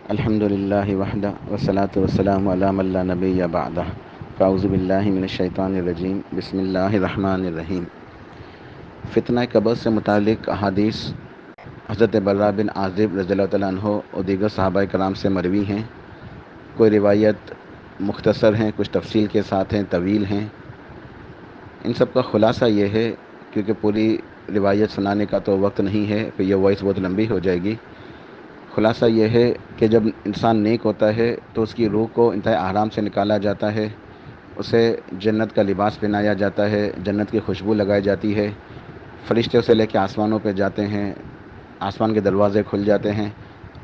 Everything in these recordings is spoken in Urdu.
الحمد للہ وحدہ والصلاة والسلام علی من لا نبی بعدہ فاعوذ باللہ من الشیطان الرجیم بسم اللہ الرحمن الرحیم۔ فتنہ قبر سے متعلق احادیث حضرت برا بن عازب رضی اللہ تعالیٰ عنہ اور دیگر صحابہ کرام سے مروی ہیں۔ کوئی روایت مختصر ہیں، کچھ تفصیل کے ساتھ ہیں، طویل ہیں۔ ان سب کا خلاصہ یہ ہے، کیونکہ پوری روایت سنانے کا تو وقت نہیں ہے، پھر یہ وائس بہت لمبی ہو جائے گی۔ خلاصہ یہ ہے کہ جب انسان نیک ہوتا ہے تو اس کی روح کو انتہائی آرام سے نکالا جاتا ہے، اسے جنت کا لباس پہنایا جاتا ہے، جنت کی خوشبو لگائی جاتی ہے، فرشتے اسے لے کے آسمانوں پہ جاتے ہیں، آسمان کے دروازے کھل جاتے ہیں،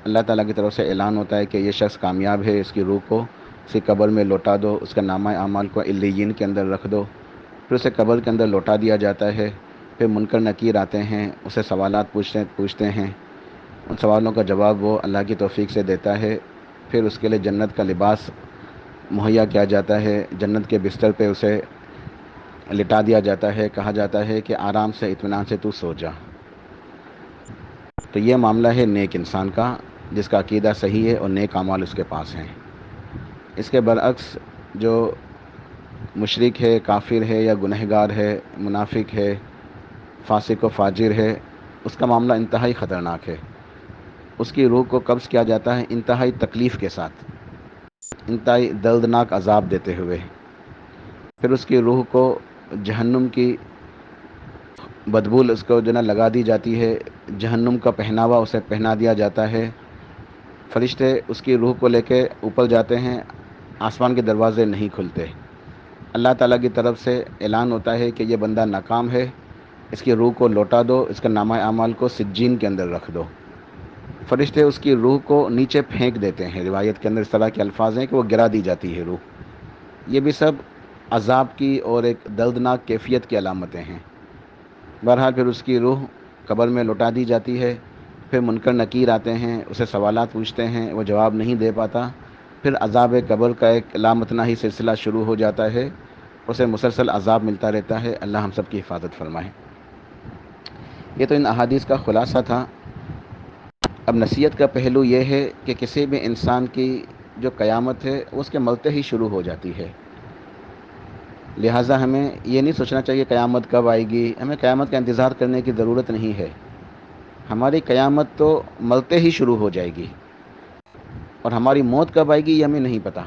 اللہ تعالیٰ کی طرف سے اعلان ہوتا ہے کہ یہ شخص کامیاب ہے، اس کی روح کو اسی قبر میں لوٹا دو، اس کا نامہ اعمال کو علیین کے اندر رکھ دو۔ پھر اسے قبر کے اندر لوٹا دیا جاتا ہے۔ پھر منکر نکیر آتے ہیں، اسے سوالات پوچھتے ہیں، ان سوالوں کا جواب وہ اللہ کی توفیق سے دیتا ہے۔ پھر اس کے لیے جنت کا لباس مہیا کیا جاتا ہے، جنت کے بستر پہ اسے لٹا دیا جاتا ہے، کہا جاتا ہے کہ آرام سے اطمینان سے تو سو جا۔ تو یہ معاملہ ہے نیک انسان کا، جس کا عقیدہ صحیح ہے اور نیک اعمال اس کے پاس ہیں۔ اس کے برعکس جو مشرک ہے، کافر ہے یا گنہگار ہے، منافق ہے، فاسق و فاجر ہے، اس کا معاملہ انتہائی خطرناک ہے۔ اس کی روح کو قبض کیا جاتا ہے انتہائی تکلیف کے ساتھ، انتہائی دردناک عذاب دیتے ہوئے۔ پھر اس کی روح کو جہنم کی بدبو اس کو لگا دی جاتی ہے، جہنم کا پہناوا اسے پہنا دیا جاتا ہے۔ فرشتے اس کی روح کو لے کے اوپر جاتے ہیں، آسمان کے دروازے نہیں کھلتے۔ اللہ تعالیٰ کی طرف سے اعلان ہوتا ہے کہ یہ بندہ ناکام ہے، اس کی روح کو لوٹا دو، اس کا نامہ اعمال کو سجین کے اندر رکھ دو۔ فرشتے اس کی روح کو نیچے پھینک دیتے ہیں، روایت کے اندر اس طرح کے الفاظ ہیں کہ وہ گرا دی جاتی ہے روح۔ یہ بھی سب عذاب کی اور ایک دردناک کیفیت کی علامتیں ہیں۔ بہرحال پھر اس کی روح قبر میں لوٹا دی جاتی ہے۔ پھر منکر نکیر آتے ہیں، اسے سوالات پوچھتے ہیں، وہ جواب نہیں دے پاتا۔ پھر عذاب قبر کا ایک لامتناہی سلسلہ شروع ہو جاتا ہے، اسے مسلسل عذاب ملتا رہتا ہے۔ اللہ ہم سب کی حفاظت فرمائے۔ یہ تو ان احادیث کا خلاصہ تھا۔ اب نصیحت کا پہلو یہ ہے کہ کسی بھی انسان کی جو قیامت ہے وہ اس کے مرتے ہی شروع ہو جاتی ہے، لہٰذا ہمیں یہ نہیں سوچنا چاہیے قیامت کب آئے گی، ہمیں قیامت کا انتظار کرنے کی ضرورت نہیں ہے۔ ہماری قیامت تو مرتے ہی شروع ہو جائے گی، اور ہماری موت کب آئے گی یہ ہمیں نہیں پتہ۔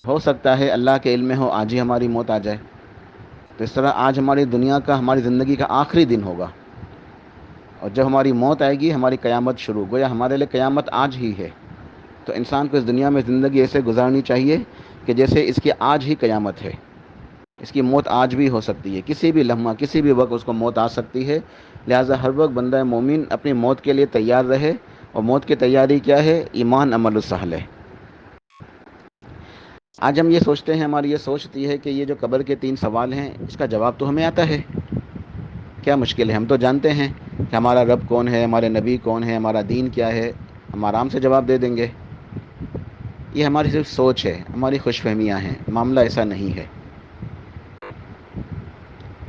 ہو سکتا ہے اللہ کے علم میں ہو آج ہی ہماری موت آ جائے، تو اس طرح آج ہماری دنیا کا، ہماری زندگی کا آخری دن ہوگا، اور جب ہماری موت آئے گی ہماری قیامت شروع، گویا ہمارے لیے قیامت آج ہی ہے۔ تو انسان کو اس دنیا میں زندگی ایسے گزارنی چاہیے کہ جیسے اس کی آج ہی قیامت ہے، اس کی موت آج بھی ہو سکتی ہے، کسی بھی لمحہ کسی بھی وقت اس کو موت آ سکتی ہے۔ لہٰذا ہر وقت بندہ مومن اپنی موت کے لیے تیار رہے، اور موت کی تیاری کیا ہے؟ ایمان عمل الصالح ہے۔ آج ہم یہ سوچتے ہیں، ہماری یہ سوچتی ہے کہ یہ جو قبر کے 3 سوال ہیں اس کا جواب تو ہمیں آتا ہے، کیا مشکل ہے؟ ہم تو جانتے ہیں کہ ہمارا رب کون ہے، ہمارے نبی کون ہے، ہمارا دین کیا ہے، ہم آرام سے جواب دے دیں گے۔ یہ ہماری صرف سوچ ہے، ہماری خوش فہمیاں ہیں، معاملہ ایسا نہیں ہے۔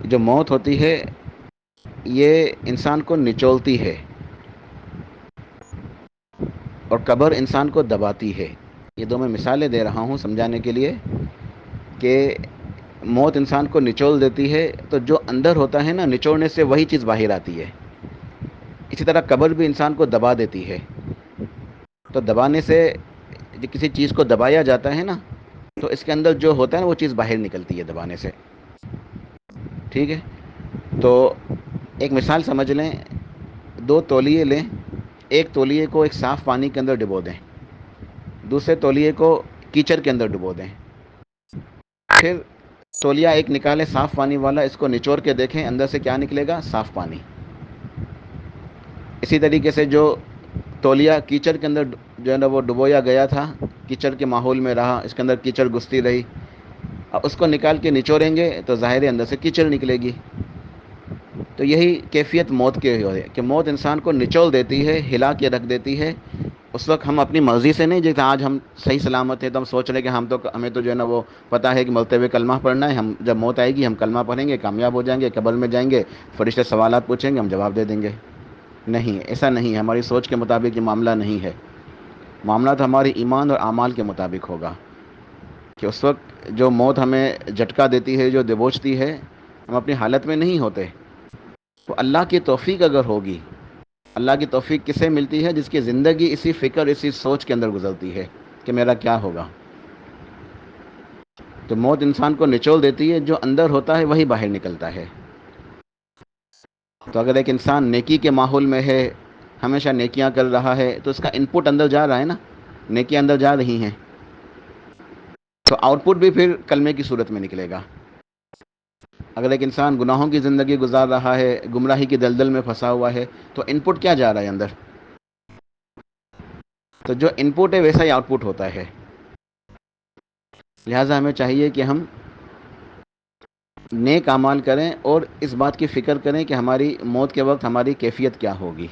جو موت ہوتی ہے یہ انسان کو نچولتی ہے، اور قبر انسان کو دباتی ہے۔ یہ دو میں مثالیں دے رہا ہوں سمجھانے کے لیے کہ موت انسان کو نچول دیتی ہے، تو جو اندر ہوتا ہے نا، نچوڑنے سے وہی چیز باہر آتی ہے۔ اسی طرح قبر بھی انسان کو دبا دیتی ہے، تو دبانے سے کسی چیز کو دبایا جاتا ہے نا، تو اس کے اندر جو ہوتا ہے نا وہ چیز باہر نکلتی ہے دبانے سے۔ ٹھیک ہے، تو ایک مثال سمجھ لیں، 2 تولیے لیں، ایک تولیے کو ایک صاف پانی کے اندر ڈبو دیں، دوسرے تولیے کو کیچڑ کے اندر ڈبو دیں، پھر تولیہ ایک نکالیں صاف پانی والا، اس کو نچوڑ کے دیکھیں اندر سے کیا نکلے گا؟ صاف پانی۔ اسی طریقے سے جو تولیہ کیچڑ کے اندر جو ہے نا وہ ڈبویا گیا تھا، کیچڑ کے ماحول میں رہا، اس کے اندر کیچڑ گھستی رہی، اب اس کو نکال کے نچوڑیں گے تو ظاہر اندر سے کیچڑ نکلے گی۔ تو یہی کیفیت موت کے ہے کہ موت انسان کو نچوڑ دیتی ہے، ہلا کے رکھ دیتی ہے۔ اس وقت ہم اپنی مرضی سے نہیں، جیسے آج ہم صحیح سلامت ہیں تو ہم سوچ رہے ہیں کہ ہمیں تو جو ہے نا وہ پتہ ہے کہ مرتے ہوئے کلمہ پڑھنا ہے، ہم جب موت آئے گی ہم کلمہ پڑھیں گے، کامیاب ہو جائیں گے، قبر میں جائیں گے، فرشتے سوالات پوچھیں گے، ہم جواب دے دیں گے۔ نہیں، ایسا نہیں ہے، ہماری سوچ کے مطابق یہ معاملہ نہیں ہے۔ معاملہ تو ہمارے ایمان اور اعمال کے مطابق ہوگا کہ اس وقت جو موت ہمیں جھٹکا دیتی ہے، جو دبوچتی ہے، ہم اپنی حالت میں نہیں ہوتے. تو اللہ کی توفیق اگر ہوگی، اللہ کی توفیق کسے ملتی ہے؟ جس کی زندگی اسی فکر، اسی سوچ کے اندر گزرتی ہے کہ میرا کیا ہوگا. تو موت انسان کو نچوڑ دیتی ہے، جو اندر ہوتا ہے وہی باہر نکلتا ہے. تو اگر ایک انسان نیکی کے ماحول میں ہے، ہمیشہ نیکیاں کر رہا ہے، تو اس کا ان پٹ اندر جا رہا ہے نا، نیکیاں اندر جا رہی ہیں، تو آؤٹ پٹ بھی پھر کلمے کی صورت میں نکلے گا. اگر ایک انسان گناہوں کی زندگی گزار رہا ہے، گمراہی کی دلدل میں پھنسا ہوا ہے، تو ان پٹ کیا جا رہا ہے اندر؟ تو جو ان پٹ ہے ویسا ہی آؤٹ پٹ ہوتا ہے. لہٰذا ہمیں چاہیے کہ ہم نیک اعمال کریں اور اس بات کی فکر کریں کہ ہماری موت کے وقت ہماری کیفیت کیا ہوگی.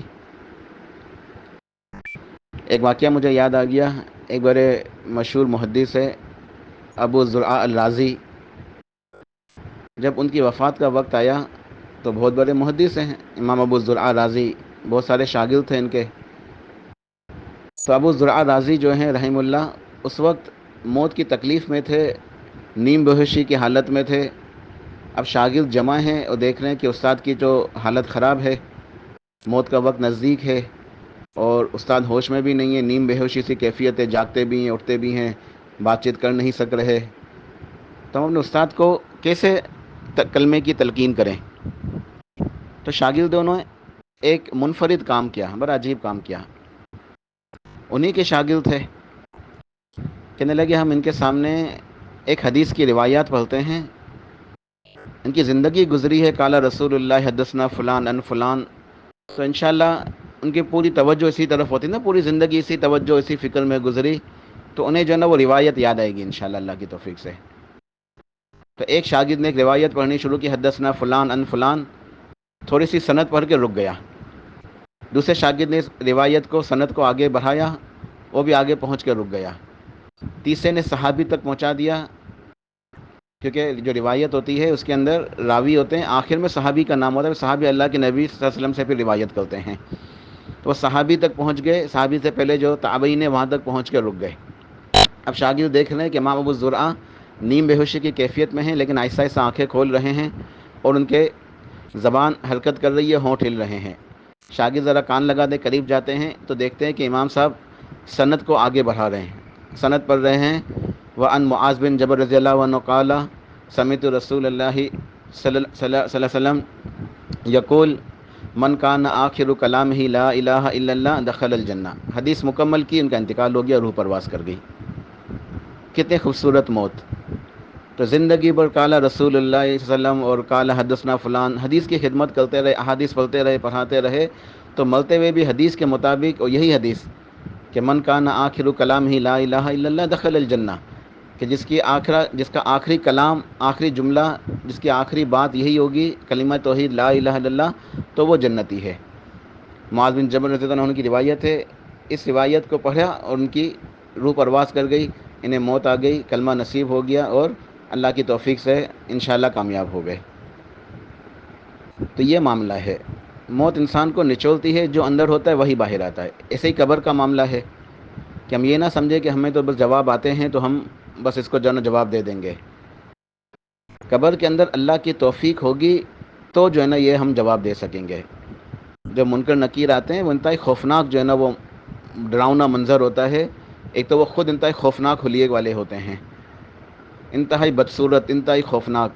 ایک واقعہ مجھے یاد آ گیا. ایک بڑے مشہور محدث ہے ابو زرعہ الرازی. جب ان کی وفات کا وقت آیا تو بہت بڑے محدث ہیں امام ابو زرعہ رازی، بہت سارے شاگرد تھے ان کے. تو ابو زرعہ رازی جو ہیں رحمہ اللہ، اس وقت موت کی تکلیف میں تھے، نیم بہوشی کی حالت میں تھے. اب شاگرد جمع ہیں اور دیکھ رہے ہیں کہ استاد کی جو حالت خراب ہے، موت کا وقت نزدیک ہے اور استاد ہوش میں بھی نہیں ہے، نیم بہوشی سی کیفیت ہے، جاگتے بھی ہیں، اٹھتے بھی ہیں، بات چیت کر نہیں سک رہے. تو ہم اپنے استاد کو کیسے کلمے کی تلقین کریں؟ تو شاگردوں نے ایک منفرد کام کیا، بڑا عجیب کام کیا. انہی کے شاگرد تھے، کہنے لگے ہم ان کے سامنے ایک حدیث کی روایات پڑھتے ہیں، ان کی زندگی گزری ہے، قال رسول اللہ حدثنا فلان ان فلان. تو انشاءاللہ ان کی پوری توجہ اسی طرف ہوتی نا، پوری زندگی اسی توجہ، اسی فکر میں گزری، تو انہیں جو ہے نا وہ روایت یاد آئے گی انشاءاللہ اللہ کی توفیق سے. تو ایک شاگرد نے ایک روایت پڑھنی شروع کی، حدثنا فلان ان فلان، تھوڑی سی سند پڑھ کے رک گیا. دوسرے شاگرد نے اس روایت کو، سند کو آگے بڑھایا، وہ بھی آگے پہنچ کے رک گیا. تیسرے نے صحابی تک پہنچا دیا، کیونکہ جو روایت ہوتی ہے اس کے اندر راوی ہوتے ہیں، آخر میں صحابی کا نام ہوتا ہے، صحابی اللہ کے نبی صلی اللہ علیہ وسلم سے پھر روایت کرتے ہیں. تو وہ صحابی تک پہنچ گئے، صحابی سے پہلے جو تابعین ہیں وہاں تک پہنچ کے رک گئے. اب شاگرد دیکھ رہے ہیں کہ امام ابو زرعہ نیم بےہوشی کی کیفیت میں ہیں، لیکن آہستہ آہستہ آنکھیں کھول رہے ہیں اور ان کے زبان حرکت کر رہی ہے، ہونٹ ہل رہے ہیں. شاگرد ذرا کان لگا دے، قریب جاتے ہیں تو دیکھتے ہیں کہ امام صاحب سند کو آگے بڑھا رہے ہیں، سند پڑھ رہے ہیں. وعن معاذ بن جبل رضی اللہ عنہ قال سمعت رسول اللہ صلی اللہ علیہ وسلم یقول من کان آخر کلامہ لا الہ الا اللہ دخل الجنہ. حدیث مکمل کی، ان کا انتقال ہو گیا، روح پرواز کر گئی. کتنے خوبصورت موت. تو زندگی بھر قال رسول اللہ صلی اللہ علیہ وسلم اور قال حدثنا فلان، حدیث کی خدمت کرتے رہے، احادیث پڑھتے رہے، پڑھاتے رہے، تو مرتے ہوئے بھی حدیث کے مطابق، اور یہی حدیث کہ من کان آخر کلامہ لا الہ الا اللہ دخل الجنہ، کہ جس کا آخری کلام، آخری جملہ، جس کی آخری بات یہی ہوگی کلمہ توحید لا الہ الا اللہ، تو وہ جنتی ہے. معاذ بن جبل رضی اللہ عنہ کی روایت ہے. اس روایت کو پڑھا اور ان کی روح پرواز کر گئی، انہیں موت آ گئی، کلمہ نصیب ہو گیا اور اللہ کی توفیق سے انشاءاللہ کامیاب ہو گئے. تو یہ معاملہ ہے، موت انسان کو نچوڑتی ہے، جو اندر ہوتا ہے وہی باہر آتا ہے. ایسے ہی قبر کا معاملہ ہے کہ ہم یہ نہ سمجھیں کہ ہمیں تو بس جواب آتے ہیں تو ہم بس اس کو جواب دے دیں گے. قبر کے اندر اللہ کی توفیق ہوگی تو جو ہے نا یہ ہم جواب دے سکیں گے. جو منکر نکیر آتے ہیں وہ انتہائی خوفناک جو ہے نا وہ ڈراؤنا منظر ہوتا ہے. ایک تو وہ خود انتہائی خوفناک حلیے والے ہوتے ہیں، انتہائی بدصورت، انتہائی خوفناک،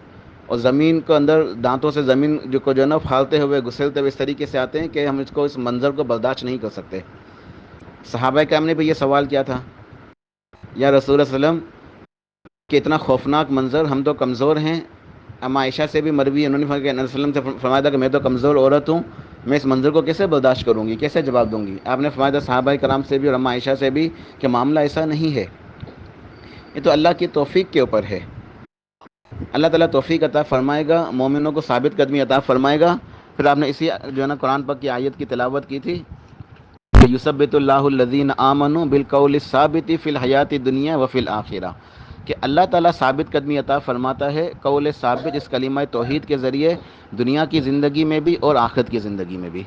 اور زمین کو اندر دانتوں سے زمین جو ہے نا پھاڑتے ہوئے، گھسلتے ہوئے اس طریقے سے آتے ہیں کہ ہم اس منظر کو برداشت نہیں کر سکتے. صحابہ کرام نے بھی یہ سوال کیا تھا، یا رسول اللہ صلی اللہ علیہ وسلم کہ اتنا خوفناک منظر، ہم تو کمزور ہیں. اما عائشہ سے بھی مروی ہے، انہوں نے فرمایا کہ نبی صلی اللہ علیہ وسلم سے فرمایا تھا کہ میں تو کمزور عورت ہوں، میں اس منظر کو کیسے برداشت کروں گی، کیسے جواب دوں گی. آپ نے فرمایا تھا صحابہ کرام سے بھی اور اما عائشہ سے بھی کہ معاملہ ایسا نہیں ہے، یہ تو اللہ کی توفیق کے اوپر ہے. اللہ تعالیٰ توفیق عطا فرمائے گا، مومنوں کو ثابت قدمی عطا فرمائے گا. پھر آپ نے اسی جو ہے نا قرآن پاک کی آیت کی تلاوت کی تھی کہ یثبت اللہ الذین آمنوا بالقول الثابت فی الحیات الدنیا وفی الآخرہ، کہ اللہ تعالیٰ ثابت قدمی عطا فرماتا ہے، قول ثابت، اس کلمہ توحید کے ذریعے دنیا کی زندگی میں بھی اور آخرت کی زندگی میں بھی.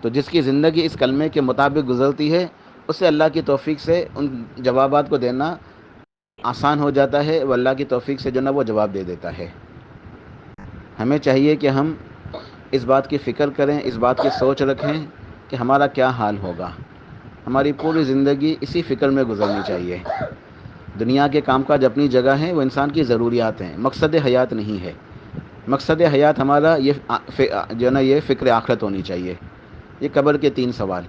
تو جس کی زندگی اس کلمے کے مطابق گزرتی ہے اسے اللہ کی توفیق سے ان جوابات کو دینا آسان ہو جاتا ہے، وہ اللہ کی توفیق سے جو نا وہ جواب دے دیتا ہے۔ ہمیں چاہیے کہ ہم اس بات کی فکر کریں، اس بات کی سوچ رکھیں کہ ہمارا کیا حال ہوگا۔ ہماری پوری زندگی اسی فکر میں گزرنی چاہیے۔ دنیا کے کام کاج اپنی جگہ ہیں، وہ انسان کی ضروریات ہیں، مقصد حیات نہیں ہے۔ مقصد حیات ہمارا یہ جو ہے نا یہ فکر آخرت ہونی چاہیے۔ یہ قبر کے 3 سوال۔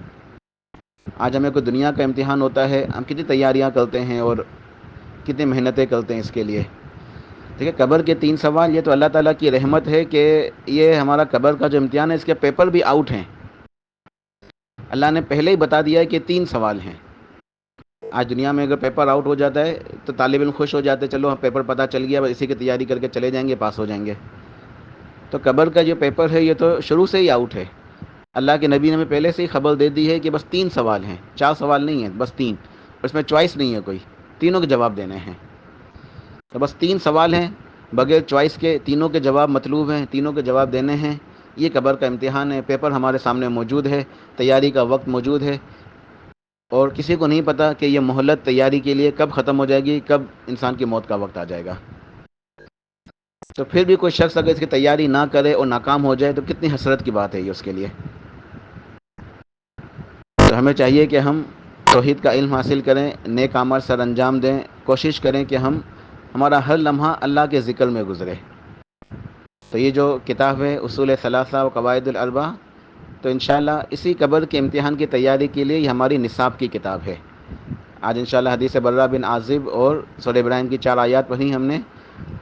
آج ہمیں کوئی دنیا کا امتحان ہوتا ہے، ہم کتنی تیاریاں کرتے ہیں اور کتنی محنتیں کرتے ہیں اس کے لیے۔ ٹھیک ہے، قبر کے 3 سوال، یہ تو اللہ تعالیٰ کی رحمت ہے کہ یہ ہمارا قبر کا جو امتحان ہے اس کے پیپر بھی آؤٹ ہیں۔ اللہ نے پہلے ہی بتا دیا ہے کہ 3 سوال ہیں۔ آج دنیا میں اگر پیپر آؤٹ ہو جاتا ہے تو طالب علم خوش ہو جاتے ہیں، چلو ہم پیپر پتہ چل گیا، بس اسی کی تیاری کر کے چلے جائیں گے، پاس ہو جائیں گے۔ تو قبر کا جو پیپر ہے یہ تو شروع سے ہی آؤٹ ہے۔ اللہ کے نبی نے ہمیں پہلے سے ہی خبر دے دی ہے کہ بس 3 سوال ہیں، 4 سوال نہیں ہیں، بس 3۔ اس میں چوائس نہیں ہے کوئی، تینوں کے جواب دینے ہیں۔ تو بس 3 سوال ہیں، بغیر چوائس کے، تینوں کے جواب مطلوب ہیں، تینوں کے جواب دینے ہیں۔ یہ قبر کا امتحان ہے، پیپر ہمارے سامنے موجود ہے، تیاری کا وقت موجود ہے، اور کسی کو نہیں پتا کہ یہ مہلت تیاری کے لیے کب ختم ہو جائے گی، کب انسان کی موت کا وقت آ جائے گا۔ تو پھر بھی کوئی شخص اگر اس کی تیاری نہ کرے اور ناکام ہو جائے تو کتنی حسرت کی بات ہے یہ اس کے لیے۔ تو ہمیں چاہیے کہ ہم توحید کا علم حاصل کریں، نیک اعمال سر انجام دیں، کوشش کریں کہ ہمارا ہر لمحہ اللہ کے ذکر میں گزرے۔ تو یہ جو کتاب ہے اصول ثلاثہ و قواعد الاربعہ، تو انشاءاللہ اسی قبر کے امتحان کی تیاری کے لیے یہ ہماری نصاب کی کتاب ہے۔ آج انشاءاللہ حدیث برہ بن عازب اور سورہ ابراہیم کی 4 آیات پڑھی ہم نے۔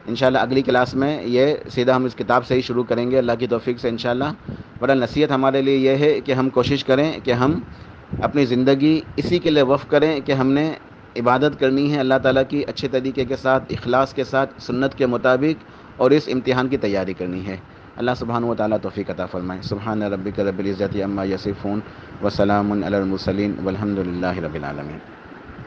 انشاءاللہ اگلی کلاس میں یہ سیدھا ہم اس کتاب سے ہی شروع کریں گے اللہ کی توفیق سے انشاءاللہ۔ بڑا نصیحت ہمارے لیے یہ ہے کہ ہم کوشش کریں کہ ہم اپنی زندگی اسی کے لیے وقف کریں کہ ہم نے عبادت کرنی ہے اللہ تعالیٰ کی اچھے طریقے کے ساتھ، اخلاص کے ساتھ، سنت کے مطابق، اور اس امتحان کی تیاری کرنی ہے۔ اللہ سبحانہ و تعالیٰ توفیق عطا فرمائے۔ سبحان ربک رب العزت عما یصفون وسلام علی المرسلین والحمد للہ رب العالمین۔